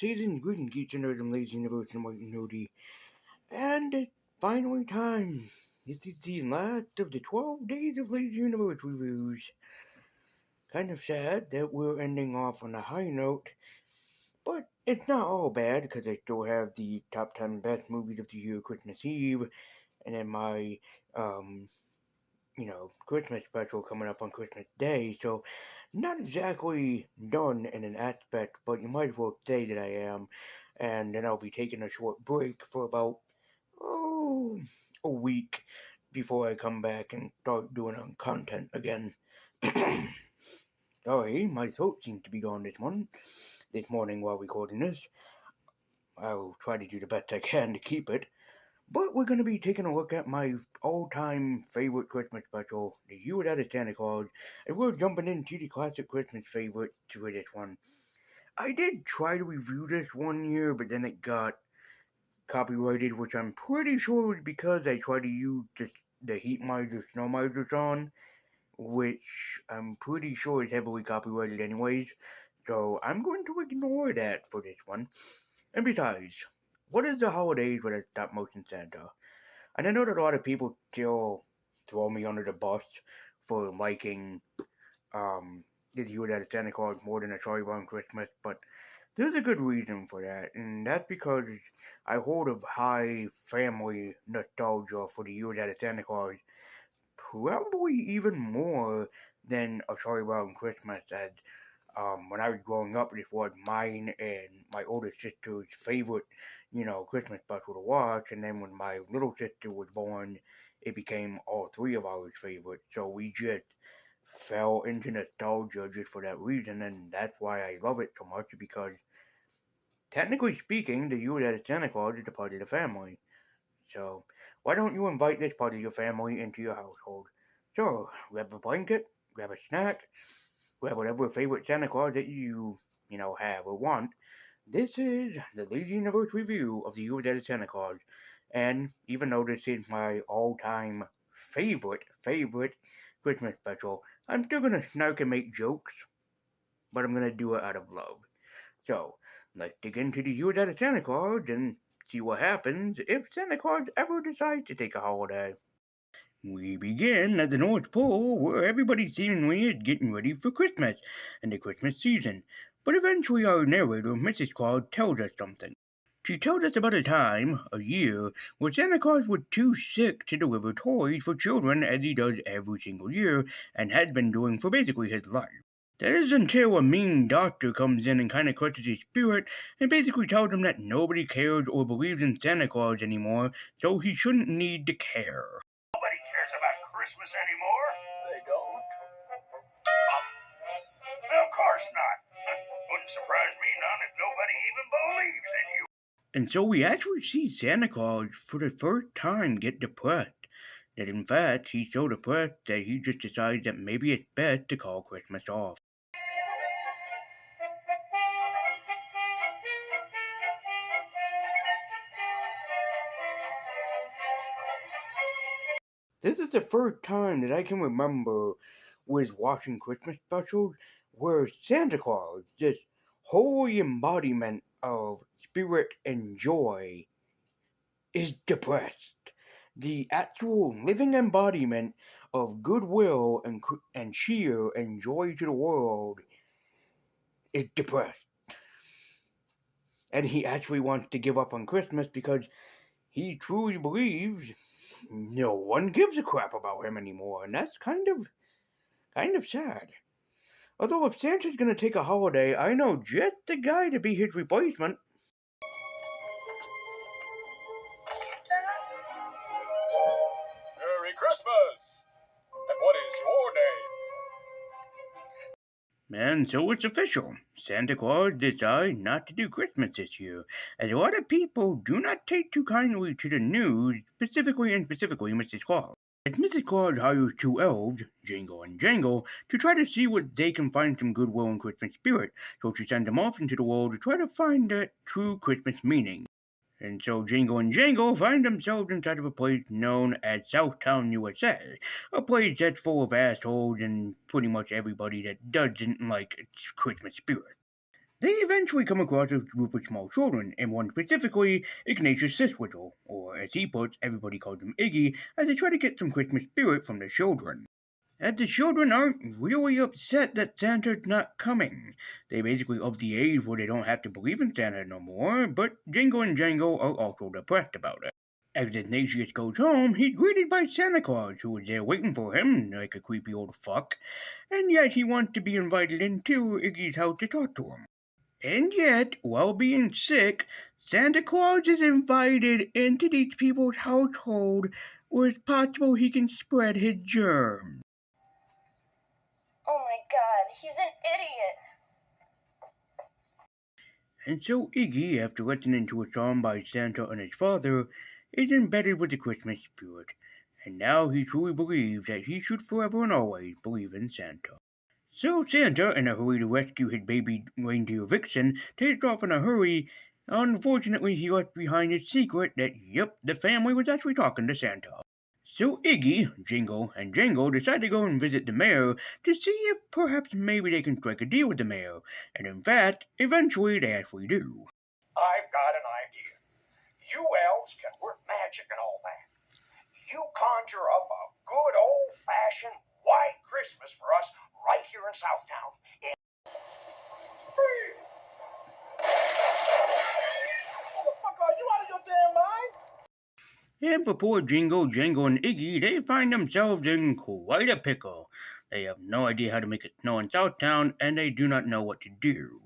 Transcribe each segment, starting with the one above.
season, greetings, geeks and nerds, and lazy universe and white and nerdy. And it's finally time. This is the last of the 12 days of Lazy Universe reviews. Kind of sad that we're ending off on a high note, but it's not all bad because I still have the top 10 best movies of the year Christmas Eve, and then my, um, Christmas special coming up on Christmas Day, so not exactly done in an aspect, but you might as well say that I am. And then I'll be taking a short break for about, oh, a week before I come back and start doing content again. Sorry, my throat seems to be gone this morning while recording this. I'll try to do the best I can to keep it. But we're going to be taking a look at my all-time favorite Christmas special, The Year Without a Santa Claus, and we're jumping into the classic Christmas favorite for this one. I did try to review this one year, but then it got copyrighted, which I'm pretty sure was because I tried to use the heat miser, snow miser on, which I'm pretty sure is heavily copyrighted anyways, so I'm going to ignore that for this one. And besides, what is the holidays without stop motion Santa? And I know that a lot of people still throw me under the bus for liking This Year Without a Santa Claus more than A Charlie Brown Christmas, but there's a good reason for that, and that's because I hold a high family nostalgia for The Year Without a Santa Claus, probably even more than A Charlie Brown Christmas, as when I was growing up, this was mine and my older sister's favorite, Christmas special to watch. And then when my little sister was born, it became all three of ours favorites. So we just fell into nostalgia just for that reason, and that's why I love it so much. Because technically speaking, the Year Without a Santa Claus is a part of the family. So why don't you invite this part of your family into your household? So grab a blanket, grab a snack, grab whatever favorite Santa Claus that you have or want. This is the Lazy Universe review of The Year Without a Santa Claus. And even though this is my all-time favorite Christmas special, I'm still gonna snark and make jokes, but I'm gonna do it out of love. So, let's dig into The Year Without a Santa Claus and see what happens if Santa Claus ever decides to take a holiday. We begin at the North Pole, where everybody seemingly is getting ready for Christmas and the Christmas season. But eventually our narrator, Mrs. Claus, tells us something. She tells us about a time, a year, where Santa Claus was too sick to deliver toys for children as he does every single year and has been doing for basically his life. That is until a mean doctor comes in and kind of crushes his spirit and basically tells him that nobody cares or believes in Santa Claus anymore, so he shouldn't need to care. Nobody cares about Christmas anymore. They don't. Of course not. Wouldn't surprise me none if nobody even believes in you. And so we actually see Santa Claus for the first time get depressed. That in fact, he's so depressed that he just decides that maybe it's best to call Christmas off. This is the first time that I can remember with watching Christmas specials where Santa Claus, this holy embodiment of spirit and joy, is depressed. The actual living embodiment of goodwill and cheer and joy to the world is depressed. And he actually wants to give up on Christmas because he truly believes no one gives a crap about him anymore, and that's kind of sad. Although if Santa's gonna take a holiday, I know just the guy to be his replacement. Merry Christmas! And what is your name? And so it's official. Santa Claus decides not to do Christmas this year, as a lot of people do not take too kindly to the news, specifically Mrs. Claus. As Mrs. Claus hires two elves, Jingle and Jangle, to try to see what they can find some goodwill and Christmas spirit, so she sends them off into the world to try to find that true Christmas meaning. And so Jingle and Jangle find themselves inside of a place known as Southtown, USA. A place that's full of assholes and pretty much everybody that doesn't like Christmas spirit. They eventually come across a group of small children, and one specifically, Ignatius Siswiddle, or as he puts, everybody calls him Iggy, as they try to get some Christmas spirit from the children. As the children aren't really upset that Santa's not coming. They basically of the age where they don't have to believe in Santa no more, but Jingle and Jangle are also depressed about it. As Ignatius goes home, he's greeted by Santa Claus, who is there waiting for him, like a creepy old fuck, and yet he wants to be invited into Iggy's house to talk to him. And yet, while being sick, Santa Claus is invited into these people's household where it's possible he can spread his germs. Oh my god, he's an idiot. And so Iggy, after listening to a song by Santa and his father, is embedded with the Christmas spirit, and now he truly believes that he should forever and always believe in Santa. So Santa, in a hurry to rescue his baby reindeer Vixen, takes off in a hurry. Unfortunately, he left behind his secret that, the family was actually talking to Santa. So Iggy, Jingle, and Jangle decide to go and visit the mayor to see if perhaps maybe they can strike a deal with the mayor, and in fact, eventually they actually do. I've got an idea. You elves can work magic and all that. You conjure up a good old-fashioned white Christmas for us right here in Southtown. Motherfucker, are you out of your damn mind? And for poor Jingle, Jangle, and Iggy, they find themselves in quite a pickle. They have no idea how to make it snow in Southtown, and they do not know what to do.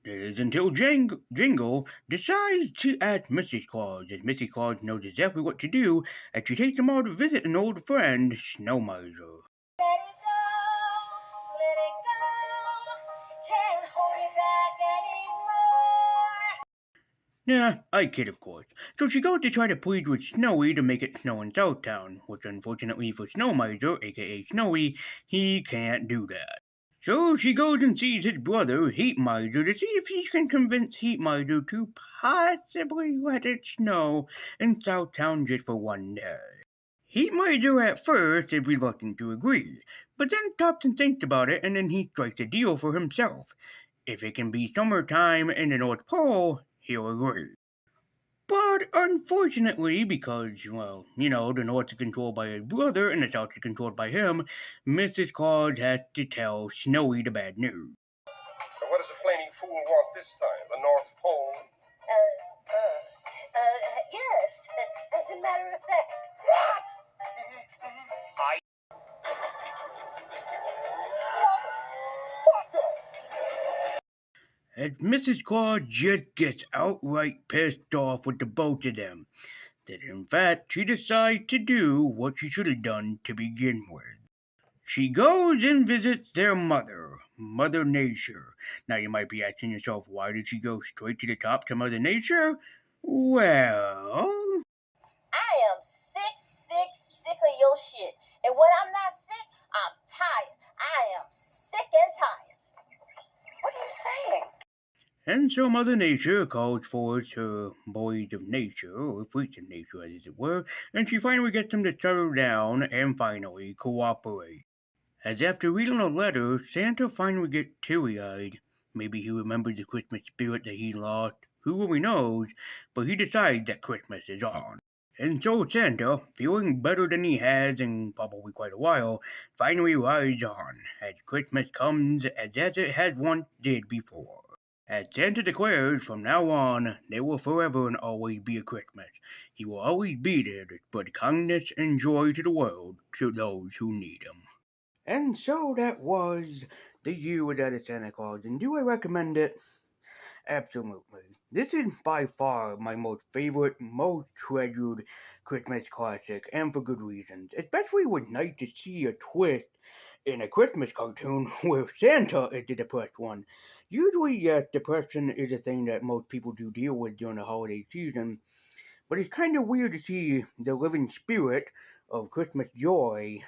It is until Jingle decides to ask Mrs. Claus, as Mrs. Claus knows exactly what to do, and she takes them all to visit an old friend, Snow Miser. Let it go, can't hold it back anymore. Yeah, I kid, of course. So she goes to try to plead with Snowy to make it snow in Southtown, which unfortunately for Snow Miser, aka Snowy, he can't do that. So she goes and sees his brother, Heat Miser, to see if she can convince Heat Miser to possibly let it snow in Southtown just for one day. Heat Miser at first is reluctant to agree, but then stops and thinks about it, and then he strikes a deal for himself. If it can be summertime in the North Pole, he'll agree. But unfortunately, because, the North is controlled by his brother and the South is controlled by him, Mrs. Claus has to tell Snowy the bad news. And what does the flaming fool want this time? The North Pole? Yes, as a matter of fact. As Mrs. Claus just gets outright pissed off with the both of them, that in fact she decides to do what she should have done to begin with. She goes and visits their mother, Mother Nature. Now you might be asking yourself, why did she go straight to the top to Mother Nature? Well, I am sick of your shit. And when I'm not sick, I'm tired. I am sick and tired. What are you saying? and so Mother Nature calls forth her boys of nature, or freaks of nature as it were, and she finally gets them to settle down and finally cooperate. As after reading a letter, Santa finally gets teary-eyed. Maybe he remembers the Christmas spirit that he lost, who really knows, but he decides that Christmas is on. And so Santa, feeling better than he has in probably quite a while, finally rides on, as Christmas comes as it had once did before. As Santa declares, from now on, there will forever and always be a Christmas. He will always be there to spread kindness and joy to the world, to those who need him. And so that was The Year Without Santa Claus, and do I recommend it? Absolutely. This is by far my most favorite, most treasured Christmas classic, and for good reasons. Especially it was nice to see a twist in a Christmas cartoon where Santa is the depressed one. Usually, yes, depression is a thing that most people do deal with during the holiday season, but it's kind of weird to see the living spirit of Christmas joy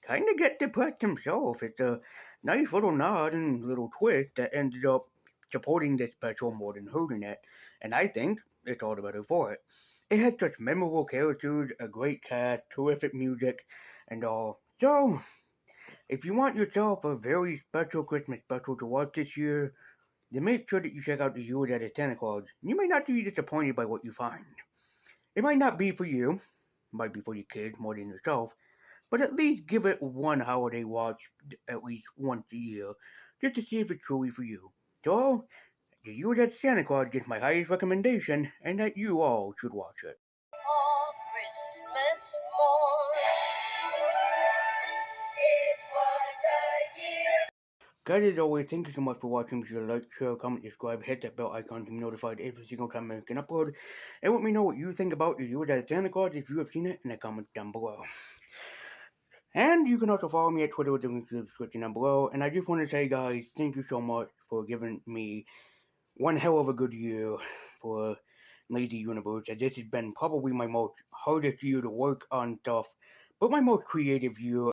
kind of get depressed himself. It's a nice little nod and little twist that ended up supporting this special more than hurting it, and I think it's all the better for it. It had such memorable characters, a great cast, terrific music, and all. So, if you want yourself a very special Christmas special to watch this year, then make sure that you check out the You That Is Santa Claus. You may not be disappointed by what you find. It might not be for you, it might be for your kids more than yourself, but at least give it one holiday watch at least once a year, just to see if it's truly for you. So, the You That Is Santa Claus gets my highest recommendation, and that you all should watch it. Oh, Christmas morn, it was a year. Guys, as always, thank you so much for watching. Be sure to like, share, comment, subscribe, hit that bell icon to be notified every single time I make an upload. And let me know what you think about the You That Is Santa Claus if you have seen it in the comments down below. And you can also follow me at Twitter with the link to the description down below. And I just want to say, guys, thank you so much for giving me one hell of a good year for Lazy Universe. As this has been probably my most hardest year to work on stuff, but my most creative year.